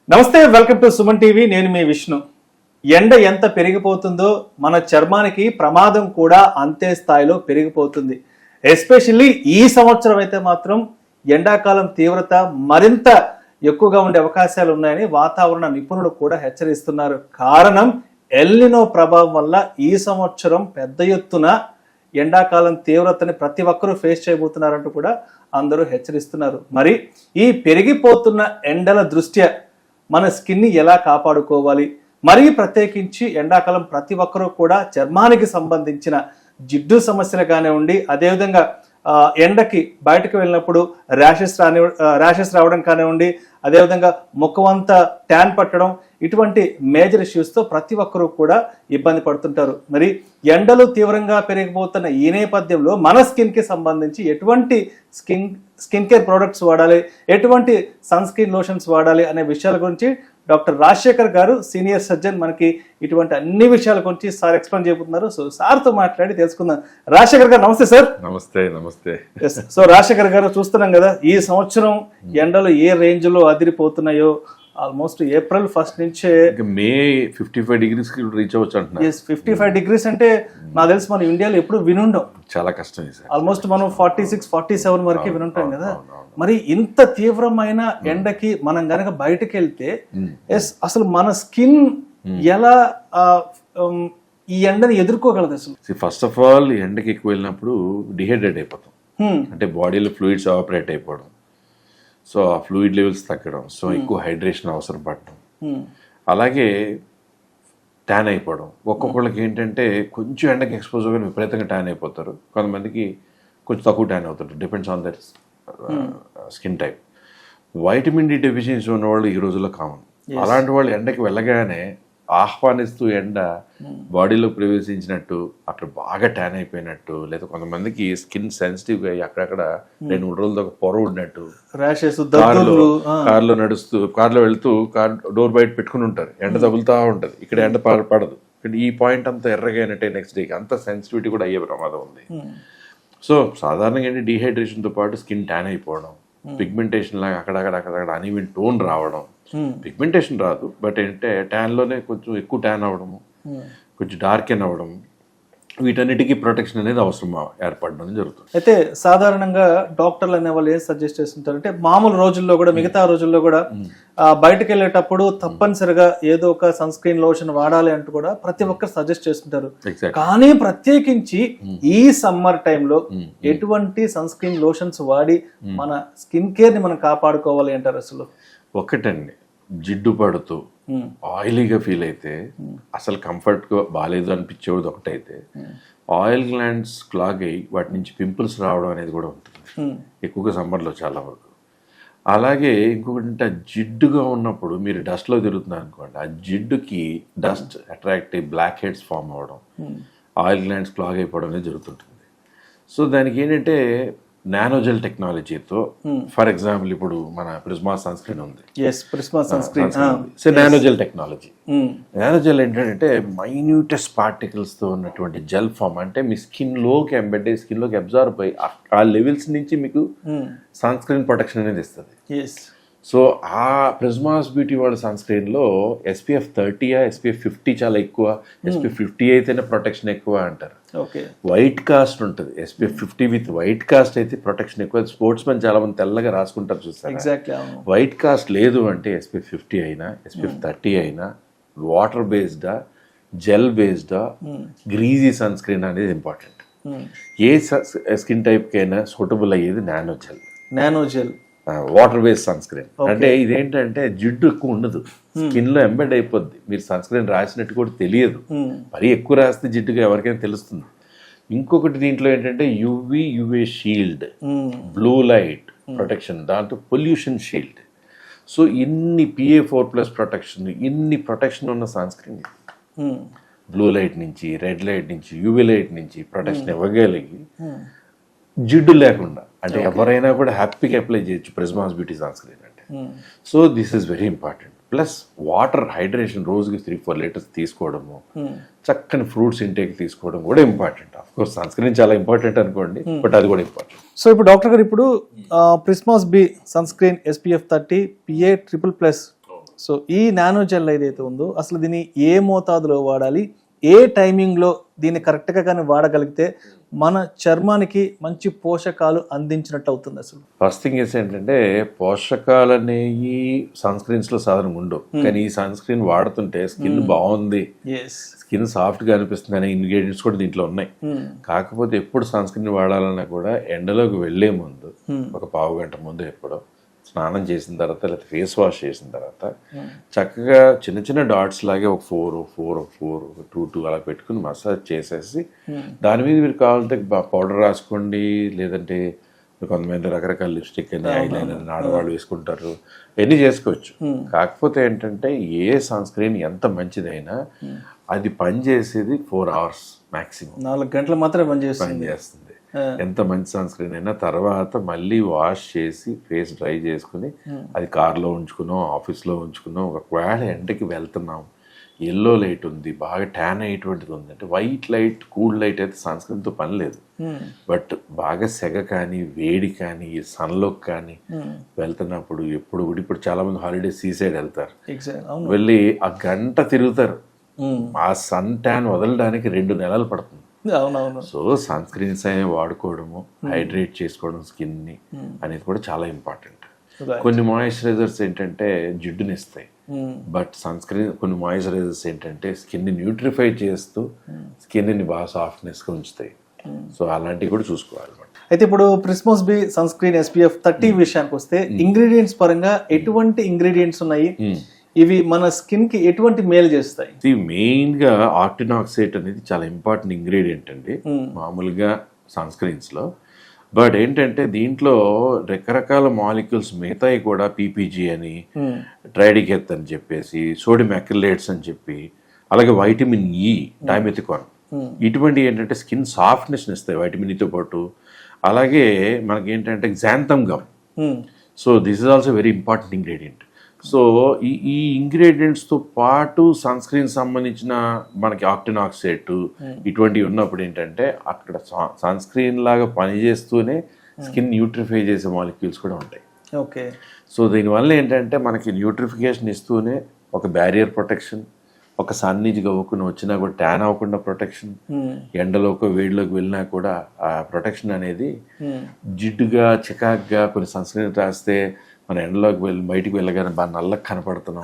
నమస్తే, welcome to Suman TV. నేను మీ విష్ణు. ఎండ ఎంత పెరిగిపోతుందో మన చర్మానికి ప్రమాదం కూడా అంతే స్థాయిలో పెరిగిపోతుంది. ఎస్పెషల్లీ ఈ సంవత్సరం అయితే మాత్రం ఎండాకాలం తీవ్రత మరింత ఎక్కువగా ఉండే అవకాశాలు ఉన్నాయని వాతావరణ నిపుణులు కూడా హెచ్చరిస్తున్నారు. కారణం ఎల్నినో ప్రభావం వల్ల ఈ సంవత్సరం పెద్ద ఎత్తున ఎండాకాలం తీవ్రతని ప్రతి ఒక్కరూ ఫేస్ చేయబోతున్నారంటూ కూడా అందరూ హెచ్చరిస్తున్నారు. మరి ఈ పెరిగిపోతున్న ఎండల దృష్ట్యా మన స్కిన్ని ఎలా కాపాడుకోవాలి, మరీ ప్రత్యేకించి ఎండాకాలం ప్రతి ఒక్కరూ కూడా చర్మానికి సంబంధించిన జిడ్డు సమస్యలు కానివ్వండి, అదేవిధంగా ఎండకి బయటకు వెళ్ళినప్పుడు ర్యాషెస్ రావడం కానివ్వండి, అదేవిధంగా ముఖమంతా ట్యాన్ పట్టడం, ఇటువంటి మేజర్ ఇష్యూస్తో ప్రతి ఒక్కరూ కూడా ఇబ్బంది పడుతుంటారు. మరి ఎండలు తీవ్రంగా పెరిగిపోతున్న ఈ నేపథ్యంలో మన స్కిన్కి సంబంధించి ఎటువంటి స్కిన్ కేర్ ప్రోడక్ట్స్ వాడాలి, ఎటువంటి సన్ స్క్రీన్ లోషన్స్ వాడాలి అనే విషయాల గురించి డాక్టర్ రాజశేఖర్ గారు, సీనియర్ సర్జన్, మనకి ఇటువంటి అన్ని విషయాల గురించి సార్ ఎక్స్ప్లెయిన్ చేయబోతున్నారు. సో సార్తో మాట్లాడి తెలుసుకుందాం. రాజశేఖర్ గారు నమస్తే సార్. నమస్తే. సో రాజశేఖర్ గారు, చూస్తున్నాం కదా ఈ సంవత్సరం ఎండలు ఏ రేంజ్ లో అదిరిపోతున్నాయో. ఆల్మోస్ట్ ఏప్రిల్ 1 నుంచే మే 55 degrees రీచ్ అవ్వచ్చు అంటున్నారు. 55 degrees అంటే నాకు తెలిసి మన ఇండియాలో ఎప్పుడు వినుండం. చాలా కష్టం. ఆల్మోస్ట్ మనం 46, 47 వరకు వినుంటాం కదా. మరి ఇంత తీవ్రమైన ఎండకి మనం గనక బయటకు వెళ్తే అసలు మన స్కిన్ ఎలా ఈ ఎండని ఎదుర్కోగలదు అసలు? ఫస్ట్ ఆఫ్ ఆల్ ఎండకి ఎక్కువ వెళ్ళినప్పుడు డిహైడ్రేట్ అయిపోతాం. అంటే బాడీలో ఫ్లూయిడ్స్ ఆపరేట్ అయిపోవడం, సో ఆ ఫ్లూయిడ్ లెవెల్స్ తగ్గడం, సో ఎక్కువ హైడ్రేషన్ అవసరం పడడం, అలాగే ట్యాన్ అయిపోవడం. ఒక్కొక్కళ్ళకి ఏంటంటే కొంచెం ఎండకి ఎక్స్పోజ్ అవ్వగానే విపరీతంగా ట్యాన్ అయిపోతారు, కొంతమందికి కొంచెం తక్కువ ట్యాన్ అవుతారు. Depends on their skin type. Vitamin D deficiency ఉన్నవాళ్ళు ఈ రోజుల్లో కామన్. అలాంటి వాళ్ళు ఎండకి వెళ్ళగానే ఆహ్వానిస్తూ ఎండ బాడీలో ప్రవేశించినట్టు అక్కడ బాగా ట్యాన్ అయిపోయినట్టు, లేదా కొంతమందికి స్కిన్ సెన్సిటివ్ గా అక్కడక్కడ 2-3 రోజులతో ఒక పొర ఉన్నట్టు, కార్లో నడుస్తూ కార్లో వెళ్తూ కార్ డోర్ బయట పెట్టుకుని ఉంటారు, ఎండ తగులుతూ ఉంటుంది, ఇక్కడ ఎండ పడదు, ఇక్కడ ఈ పాయింట్ అంతా ఎర్రగా అయినట్టే నెక్స్ట్ డేకి అంత సెన్సిటివిటీ కూడా అయ్యే ప్రమాదం ఉంది. సో సాధారణంగా ఏంటి, డీహైడ్రేషన్తో పాటు స్కిన్ ట్యాన్ అయిపోవడం, పిగ్మెంటేషన్ లాగా అక్కడక్కడ అనీవెన్ టోన్ రావడం. పిగ్మెంటేషన్ రాదు, బట్ ఏంటంటే ట్యాన్లోనే కొంచెం ఎక్కువ ట్యాన్ అవ్వడము, కొంచెం డార్కెన్ అవ్వడం, వీటన్నిటికీ ప్రొటెక్షన్ అనేది అవసరం ఏర్పడడం జరుగుతుంది. అయితే సాధారణంగా డాక్టర్లు అనే వాళ్ళు ఏం సజెస్ట్ చేస్తుంటారంటే, మామూలు రోజుల్లో కూడా మిగతా రోజుల్లో కూడా బయటకు వెళ్ళేటప్పుడు తప్పనిసరిగా ఏదో ఒక సన్ స్క్రీన్ లోషన్ వాడాలి అంటూ కూడా ప్రతి ఒక్కరు సజెస్ట్ చేస్తుంటారు. కానీ ప్రత్యేకించి ఈ సమ్మర్ టైంలో ఎటువంటి సన్ స్క్రీన్ లోషన్స్ వాడి మన స్కిన్ కేర్ ని మనం కాపాడుకోవాలి అంటారు అసలు? ఒకటండి, జిడ్డు పడుతూ ఆయిలీగా ఫీల్ అయితే, అసలు కంఫర్ట్గా బాగాలేదు అనిపించేది ఒకటైతే, ఆయిల్ గ్లాండ్స్ క్లాగ్ అయ్యి వాటి నుంచి పింపుల్స్ రావడం అనేది కూడా ఉంటుంది ఎక్కువగా సమ్మర్లో చాలా వరకు. అలాగే ఇంకొకటి, జిడ్డుగా ఉన్నప్పుడు మీరు డస్ట్లో తిరుగుతున్నారు అనుకోండి, ఆ జిడ్డుకి డస్ట్ అట్రాక్ట్ అయ్యి బ్లాక్ హెడ్స్ ఫామ్ అవ్వడం, ఆయిల్ గ్లాండ్స్ క్లాగ్ అయిపోవడం అనేది జరుగుతుంటుంది. సో దానికి ఏంటంటే నానోజెల్ టెక్నాలజీతో, ఫర్ ఎగ్జాంపుల్ ఇప్పుడు మన ప్రిస్మా సన్ స్క్రీన్ ఉంది, సో నానోజెల్ టెక్నాలజీ. నానోజెల్ ఏంటంటే మైన్యూటెస్ట్ పార్టికల్స్ తో ఉన్నటువంటి జెల్ ఫామ్, అంటే మీ స్కిన్ లోకి ఎంబెడ్ అయ్యి స్కిన్ లోకి అబ్జర్వ్ అయ్యి ఆ లెవెల్స్ నుంచి మీకు సన్ స్క్రీన్ ప్రొటెక్షన్ అనేది ఇస్తుంది. సో ఆ ప్రిస్మాస్ బ్యూటీ వాళ్ళ సన్ స్క్రీన్లో SPF 30, SPF 50 చాలా ఎక్కువ, SPF 50 అయితేనే ప్రొటెక్షన్ ఎక్కువ అంటారు. వైట్ కాస్ట్ ఉంటుంది, SPF 50 విత్ వైట్ కాస్ట్ అయితే ప్రొటెక్షన్ ఎక్కువ. స్పోర్ట్స్ మెన్ చాలా మంది తెల్లగా రాసుకుంటారు చూస్తారు. వైట్ కాస్ట్ లేదు అంటే SPF 50 అయినా SPF 30 అయినా వాటర్ బేస్డా జెల్ బేస్డా గ్రీజీ సన్ స్క్రీన్ అనేది ఇంపార్టెంట్. ఏ స్కిన్ టైప్కి అయినా సూటబుల్ అయ్యేది nanogel water based sunscreen. అంటే ఇదేంటంటే జిడ్డు ఎక్కువ ఉండదు, స్కిన్ లో ఎంబెడ్ అయిపోద్ది, మీరు సన్ స్క్రీన్ రాసినట్టు కూడా తెలియదు. మరీ ఎక్కువ రాస్తే జిడ్డుగా ఎవరికైనా తెలుస్తుంది. ఇంకొకటి దీంట్లో ఏంటంటే UVA shield, blue light protection, దాంతో పొల్యూషన్ షీల్డ్. సో ఇన్ని PA4+ ప్రొటెక్షన్, ఇన్ని ప్రొటెక్షన్ ఉన్న సన్ స్క్రీన్, బ్లూ లైట్ నుంచి, రెడ్ లైట్ నుంచి, UV లైట్ నుంచి ప్రొటెక్షన్ ఇవ్వగలిగి జిడ్డు లేకుండా, అంటే ఎవరైనా కూడా హ్యాపీగా అప్లై చేయొచ్చు ప్రిస్మాస్ బ్యూటీ సన్ స్క్రీన్ అంటే. So this is very important. Plus water hydration రోజుకి 3-4 లీటర్స్ తీసుకోవడము, చక్కని ఫ్రూట్స్ ఇంటేక్ తీసుకోవడం కూడా important. Of course sunscreen చాలా ఇంపార్టెంట్ అనుకోండి, బట్ అది కూడా ఇంపార్టెంట్. సో ఇప్పుడు డాక్టర్ గారు, ఇప్పుడు Prismas B sunscreen SPF 30 PA++, so ఈ నానో జెల్ ఏదైతే ఉందో అసలు దీన్ని ఏ మోతాదులో వాడాలి, ఏ టైమింగ్లో దీన్ని కరెక్ట్గా కానీ వాడగలిగితే మన చర్మానికి మంచి పోషకాలు అందించినట్టు అవుతుంది? అసలు ఫస్ట్ థింగ్ ఏంటంటే పోషకాలు అనేవి సన్ స్క్రీన్స్ లో సాధారణంగా ఉండవు, కానీ ఈ సన్ స్క్రీన్ వాడుతుంటే స్కిన్ బాగుంది, స్కిన్ సాఫ్ట్ గా అనిపిస్తుంది అనే ఇంగ్రీడియంట్స్ కూడా దీంట్లో ఉన్నాయి. కాకపోతే ఎప్పుడు సన్ స్క్రీన్ వాడాలన్నా కూడా ఎండలోకి వెళ్లే ముందు ఒక పావు గంట ముందు ఎప్పుడో స్నానం చేసిన తర్వాత లేకపోతే ఫేస్ వాష్ చేసిన తర్వాత చక్కగా చిన్న చిన్న డాట్స్ లాగే ఒక 4 2 అలా పెట్టుకుని మసాజ్ చేసేసి దాని మీద మీరు కావాలంటే పౌడర్ రాసుకోండి, లేదంటే కొంతమంది రకరకాల లిప్స్టిక్ అని ఐలైనర్ ఆడవాళ్ళు వేసుకుంటారు, ఎన్ని చేసుకోవచ్చు. కాకపోతే ఏంటంటే ఏ సన్ స్క్రీన్ ఎంత మంచిదైనా అది పనిచేసేది 4 hours మాక్సిమం, 4 గంటలు మాత్రమే పనిచేస్తుంది. ఎంత మంచి సన్ స్క్రీన్ అయినా తర్వాత మళ్ళీ వాష్ చేసి ఫేస్ డ్రై చేసుకుని అది కార్లో ఉంచుకున్నాం, ఆఫీస్లో ఉంచుకున్నాం. ఒకవేళ ఎండకి వెళ్తున్నాం, ఎల్లో లైట్ ఉంది, బాగా ట్యాన్ అయ్యేటువంటిది ఉంది అంటే వైట్ లైట్ కూల్ లైట్ అయితే సన్ స్క్రీన్తో పని లేదు. బట్ బాగా సెగ కానీ వేడి కానీ సన్లోకి కానీ వెళ్తున్నప్పుడు ఎప్పుడు కూడా ఇప్పుడు చాలా మంది హాలిడే సీసైడ్ వెళ్తారు, వెళ్ళి ఆ గంట తిరుగుతారు, ఆ సన్ ట్యాన్ వదలడానికి 2 నెలలు పడుతుంది. సో సన్ స్క్రీన్స్ అనే వాడుకోవడము, హైడ్రేట్ చేసుకోవడం స్కిన్ ని అనేది కూడా చాలా ఇంపార్టెంట్. కొన్ని మాయిశ్చరైజర్స్ ఏంటంటే జిడ్డుని ఇస్తాయి, బట్ సన్ స్క్రీన్ కొన్ని మాయిశ్చరైజర్స్ ఏంటంటే స్కిన్ ని న్యూట్రిఫై చేస్తూ స్కిన్ ని బాగా సాఫ్ట్నెస్ గా ఉంచుతాయి. సో అలాంటివి కూడా చూసుకోవాలన్నమాట. అయితే ఇప్పుడు ప్రిస్మస్ బి సన్ స్క్రీన్ SPF 30 విషయానికి వస్తే ఇంగ్రీడియంట్స్ పరంగా ఎటువంటి ఇంగ్రీడియంట్స్ ఉన్నాయి, ఇవి మన స్కిన్ కి ఎటువంటి మేలు చేస్తాయి? మెయిన్ గా ఆక్టినాక్సేట్ అనేది చాలా ఇంపార్టెంట్ ఇంగ్రీడియంట్ అండి మామూలుగా సన్ స్క్రీన్స్ లో. బట్ ఏంటంటే దీంట్లో రకరకాల మాలిక్యూల్స్ మిగతాయి కూడా PPG అని, ట్రైడికెత్ అని చెప్పేసి, సోడియం అక్రిలేట్స్ అని చెప్పి, అలాగే వైటమిన్ E, డైమెథికాన్, ఇటువంటి ఏంటంటే స్కిన్ సాఫ్ట్నెస్ ఇస్తాయి వైటమిన్ E తో పాటు. అలాగే మనకి ఏంటంటే xanthan gum, so this is also very important ingredient. So ఈ ఇంగ్రీడియంట్స్తో పాటు సన్ స్క్రీన్ సంబంధించిన మనకి ఆక్టినాక్సేట్ ఇటువంటివి ఉన్నప్పుడు ఏంటంటే అక్కడ సన్ స్క్రీన్ లాగా పనిచేస్తూనే స్కిన్ న్యూట్రిఫై చేసే మాలిక్యూల్స్ కూడా ఉంటాయి. ఓకే. సో దీనివల్ల ఏంటంటే మనకి న్యూట్రిఫికేషన్ ఇస్తూనే ఒక బ్యారియర్ ప్రొటెక్షన్, ఒక సన్ నుంచి గవ్వుకుని వచ్చినా కూడా ట్యాన్ అవ్వకుండా ప్రొటెక్షన్, ఎండలోకి వేడిలోకి వెళ్ళినా కూడా ఆ ప్రొటెక్షన్ అనేది జిడ్డుగా చికాగ్గా కొన్ని సన్ స్క్రీన్ రాస్తే మన ఎండలోకి వెళ్ళి బయటికి వెళ్ళగానే బాగా నల్లగా కనపడుతున్నాం,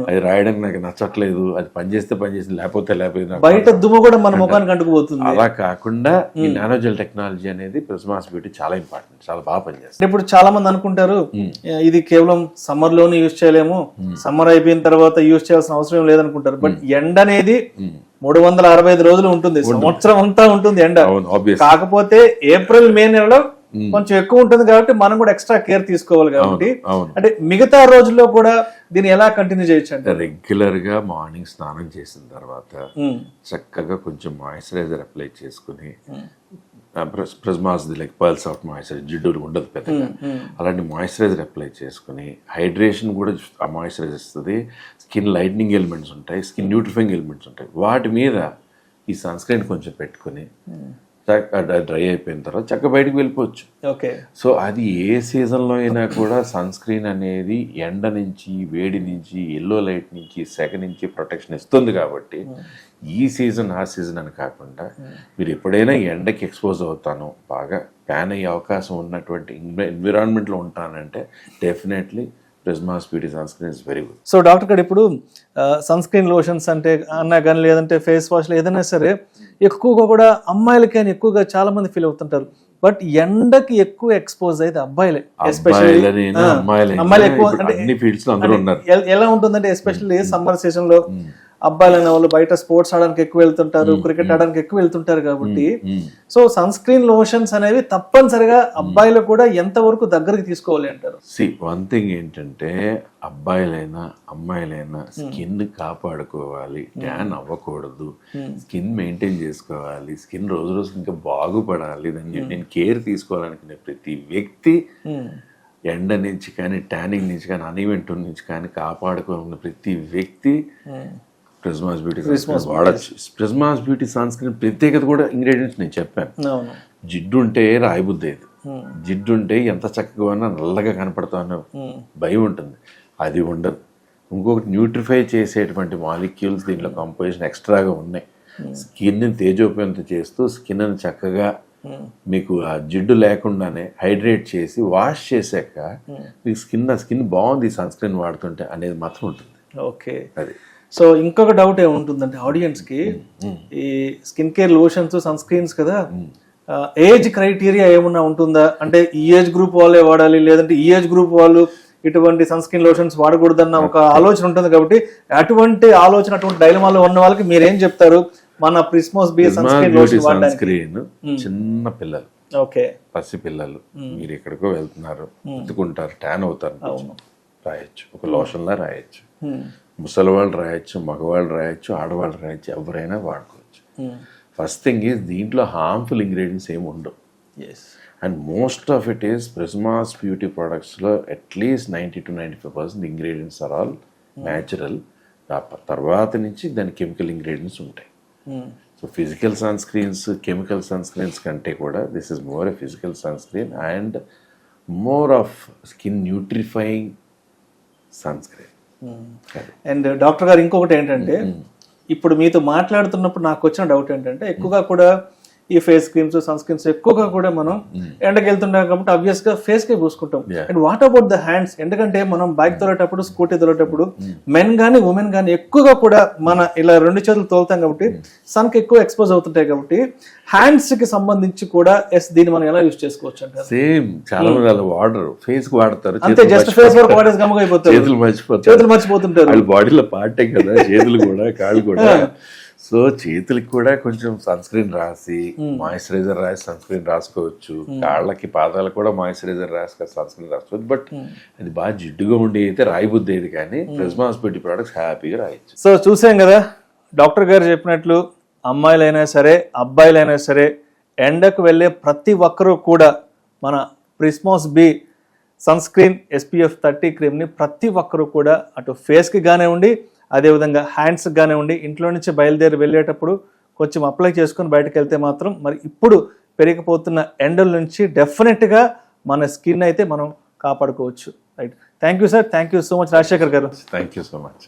అది రాయడానికి నాకు నచ్చట్లేదు, అది పనిచేస్తే పనిచేసింది లేకపోతే లేకపోతే బయట దుమ్ము కూడా మన ముఖానికి అంటుకుపోతుంది. అలా కాకుండా ఈ నానోజెల్ టెక్నాలజీ అనేది ప్రిస్మాస్ బ్యూటీ చాలా ఇంపార్టెంట్, చాలా బాగా పనిచేస్తుంది. ఇప్పుడు చాలా మంది అనుకుంటారు ఇది కేవలం సమ్మర్ లోనే యూజ్ చేయలేము, సమ్మర్ అయిపోయిన తర్వాత యూజ్ చేయాల్సిన అవసరం లేదనుకుంటారు. బట్ ఎండ అనేది 365 రోజులు ఉంటుంది, సంవత్సరం అంతా ఉంటుంది ఎండ. కాకపోతే ఏప్రిల్ మే నెలలో కొంచెం ఎక్కువ ఉంటుంది కాబట్టి మనం కూడా ఎక్స్ట్రా కేర్ తీసుకోవాలి. కాబట్టి అంటే మిగతా రోజుల్లో కూడా దీన్ని ఎలా కంటిన్యూ చేయొచ్చు అంటే రెగ్యులర్ గా మార్నింగ్ స్నానం చేసిన తర్వాత చక్కగా కొంచెం మాయిశ్చరైజర్ అప్లై చేసుకుని, ప్రిస్మాస్ లైక్ పర్ల్ సాఫ్ట్ మాయిశ్చరైజర్, జిడ్డు ఉండదు పెద్దగా, అలాంటి మాయిశ్చరైజర్ అప్లై చేసుకుని హైడ్రేషన్ కూడా ఆ మాయిశ్చరైజర్ ఇస్తుంది. స్కిన్ లైట్నింగ్ ఎలిమెంట్స్ ఉంటాయి, స్కిన్ న్యూట్రిఫైయింగ్ ఎలిమెంట్స్ ఉంటాయి, వాటి మీద ఈ సన్ స్క్రీన్ కొంచెం పెట్టుకుని డ్రై అయిపోయిన తర్వాత చక్కగా బయటకు వెళ్ళిపోవచ్చు. ఓకే. సో అది ఏ సీజన్లో అయినా కూడా సన్ స్క్రీన్ అనేది ఎండ నుంచి, వేడి నుంచి, ఎల్లో లైట్ నుంచి, సెగ నుంచి ప్రొటెక్షన్ ఇస్తుంది. కాబట్టి ఈ సీజన్ ఆ సీజన్ అని కాకుండా మీరు ఎప్పుడైనా ఎండకి ఎక్స్పోజ్ అవుతాను, బాగా ప్యాన్ అయ్యే అవకాశం ఉన్నటువంటి ఎన్విరాన్మెంట్లో ఉంటానంటే definitely Prismas beauty sunscreen is very good. So doctor గారు ఇప్పుడు సన్ స్క్రీన్ లోషన్స్ అంటే అన్నా కానీ, లేదంటే ఫేస్ వాష్లు ఏదైనా సరే ఎక్కువగా కూడా అమ్మాయిలకి అని ఎక్కువగా చాలా మంది ఫీల్ అవుతుంటారు. బట్ ఎండకి ఎక్కువ ఎక్స్పోజ్ అయితే అబ్బాయిలే, అమ్మాయిలు ఎక్కువ. అంటే ఎలా ఉంటుందంటే ఎస్పెషల్లీ సమ్మర్ సీజన్ లో అబ్బాయిలు అనే వాళ్ళు బయట స్పోర్ట్స్ ఆడడానికి ఎక్కువ వెళ్తుంటారు, క్రికెట్ ఆడడానికి ఎక్కువ వెళ్తుంటారు. కాబట్టి సో సన్ స్క్రీన్ లోషన్స్ అనేవి తప్పనిసరిగా అబ్బాయిలు కూడా ఎంత వరకు దగ్గరికి తీసుకోవాలి అంటారు? వన్ థింగ్ ఏంటంటే అబ్బాయిలైనా అమ్మాయిలైనా స్కిన్ కాపాడుకోవాలి, ట్యాన్ అవ్వకూడదు, స్కిన్ మెయింటైన్ చేసుకోవాలి, స్కిన్ రోజు రోజు ఇంకా బాగుపడాలి, దాన్ని నేను కేర్ తీసుకోవాలనుకునే ప్రతి వ్యక్తి ఎండ నుంచి కానీ, ట్యానింగ్ నుంచి కానీ, అన్ఈవెంట్ నుంచి కానీ కాపాడుకోవాలన్న ప్రతి వ్యక్తి ప్రిస్మాస్ బ్యూటీ వాడచ్చు. ప్రిస్మాస్ బ్యూటీ సన్ స్క్రీన్ ప్రత్యేకత కూడా ఇంగ్రీడియంట్స్ నేను చెప్పాను. జిడ్డు ఉంటే రాయబుద్ధి అయ్యేది, జిడ్డు ఉంటే ఎంత చక్కగా ఉన్నా నల్లగా కనపడతానో భయం ఉంటుంది, అది ఉండదు. ఇంకొకటి న్యూట్రిఫై చేసేటువంటి మాలిక్యూల్స్ దీంట్లో కంపోజిషన్ ఎక్స్ట్రాగా ఉన్నాయి. స్కిన్ని తేజోపంత చేస్తూ స్కిన్ చక్కగా మీకు ఆ జిడ్డు లేకుండానే హైడ్రేట్ చేసి వాష్ చేశాక మీకు స్కిన్ బాగుంది సన్ స్క్రీన్ వాడుతుంటే అనేది మాత్రం ఉంటుంది. ఓకే, అది. సో ఇంకొక డౌట్ ఏముంటుందంటే ఆడియన్స్ కి, ఈ skin care lotions sunscreens కదా, ఏజ్ క్రైటీరియా ఏమన్నా ఉంటుందా? అంటే ఈ ఏజ్ గ్రూప్ వాళ్ళే వాడాలి, లేదంటే ఈ ఏజ్ గ్రూప్ వాళ్ళు ఇటువంటి సన్ స్క్రీన్ లోషన్స్ వాడకూడదన్న ఒక ఆలోచన ఉంటుంది. కాబట్టి అటువంటి ఆలోచన, అటువంటి డైలమాలో ఉన్న వాళ్ళకి మీరేం చెప్తారు? మన Prismas B sunscreen lotion screen చిన్న పిల్లలు, ఓకే, పసి పిల్లలు, మీరు ఎక్కడికో వెళ్తున్నారు, ఎత్తుకుంటారు, ట్యాన్ అవుతారు, రాయొచ్చు, ఒక లోషన్ లా రాయొచ్చు. ముసలి వాళ్ళు రాయొచ్చు, మగవాళ్ళు రాయొచ్చు, ఆడవాళ్ళు రాయొచ్చు, ఎవరైనా వాడుకోవచ్చు. ఫస్ట్ థింగ్ ఈజ్ దీంట్లో హార్మ్ఫుల్ ఇంగ్రీడియంట్స్ ఏమి ఉండవు. And most of it is Prismas beauty ప్రొడక్ట్స్లో at least 90 to 95% ingredients are all natural. తర్వాత నుంచి దాని కెమికల్ ఇంగ్రీడియంట్స్ ఉంటాయి. So physical sunscreens chemical sunscreens కంటే కూడా this is more a physical sunscreen and more of skin nutrifying sunscreen. And doctor గారు ఇంకొకటి ఏంటంటే, ఇప్పుడు మీతో మాట్లాడుతున్నప్పుడు నాకు వచ్చిన డౌట్ ఏంటంటే, ఎక్కువగా కూడా ఈ ఫేస్ క్రీమ్స్ సన్ స్క్రీన్స్ ఎక్కువగా కూడా మనం ఎండకి వెళ్తుంటాం కాబట్టి ఆబ్వియస్ గా ఫేస్ కే పూసుకుంటాం. And what about the hands? ఎందుకంటే మనం బైక్ తోలేటప్పుడు, స్కూటీ తోలేటప్పుడు మెన్ గానీ ఉమెన్ గానీ ఎక్కువగా కూడా మన ఇలా రెండు చేతులు తోలుతాం కాబట్టి సన్ కి ఎక్కువ ఎక్స్పోజ్ అవుతుంటాయి. కాబట్టి హ్యాండ్స్ కి సంబంధించి కూడా దీన్ని మనం ఎలా యూజ్ చేసుకోవచ్చు అంటే, సేమ్ చాలా మంది వాడరు, ఫేస్ కి వాడతారు, అంతే, జస్ట్ ఫేస్ వరకు వాడేసి గమ్ముగా అయిపోతారు, చేతులు మర్చిపోతుంటారు. వాళ్ళ బాడీలో పార్టే కదా చేతులు కూడా, కాళ్ళు కూడా. సో చేతులకి కూడా కొంచెం సన్ స్క్రీన్ రాసి, మాయిశ్చరైజర్ రాసి సన్ స్క్రీన్ రాసుకోవచ్చు. కాళ్ళకి, పాదాలకు కూడా మాయిశ్చరైజర్ రాసి సన్ స్క్రీన్ రాసుకోవచ్చు. బట్ అది బాగా జిడ్డుగా ఉండి అయితే రాయబుద్ది అయ్యేది, కానీ ప్రిస్మాస్ బ్యూటీ ప్రొడక్ట్స్ హ్యాపీగా రాయొచ్చు. సో చూసాం కదా డాక్టర్ గారు చెప్పినట్లు, అమ్మాయిలైనా సరే అబ్బాయిలైనా సరే ఎండకు వెళ్ళే ప్రతి ఒక్కరూ కూడా మన ప్రిస్మాస్ బీ సన్ స్క్రీన్ SPF 30 క్రీమ్ని ప్రతి ఒక్కరూ కూడా అటు ఫేస్కి కానివ్వండి, అదేవిధంగా హ్యాండ్స్కి కానివ్వండి, ఇంట్లో నుంచి బయలుదేరి వెళ్ళేటప్పుడు కొంచెం అప్లై చేసుకుని బయటకు వెళ్తే మాత్రం మరి ఇప్పుడు పెరిగిపోతున్న ఎండల నుంచి డెఫినెట్గా మన స్కిన్ అయితే మనం కాపాడుకోవచ్చు. Right, thank you sir, thank you so much Rajasekhar గారు. Thank you so much.